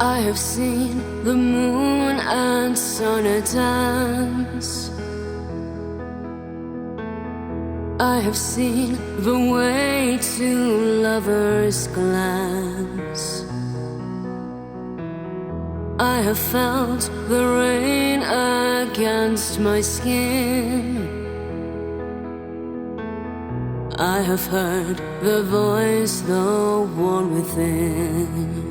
I have seen the moon and sun dance. I have seen the way to lovers' glance. I have felt the rain against my skin. I have heard the voice, the one within.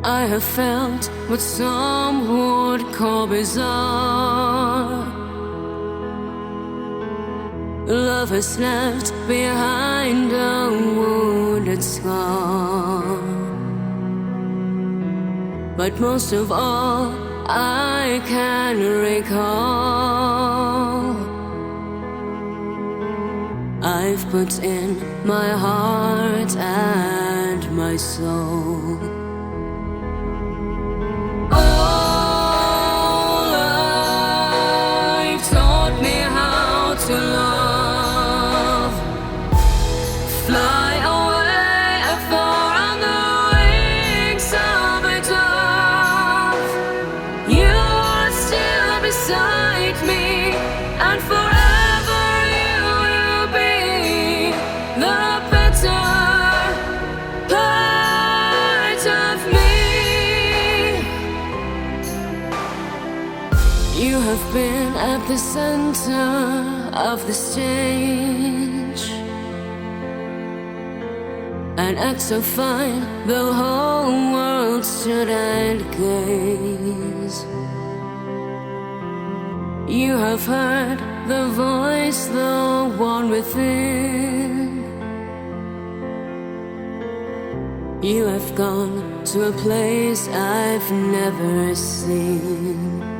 I have felt what some would call bizarre. Love has left behind a wounded scar. But most of all, I can recall I've put in my heart and my soul. To love, fly away far on the wings of a dove. You are still beside me, and forever you will be the better part of me. You have been at the center of the stage, an act so fine the whole world stood and gaze. You have heard the voice, the one within. You have gone to a place I've never seen.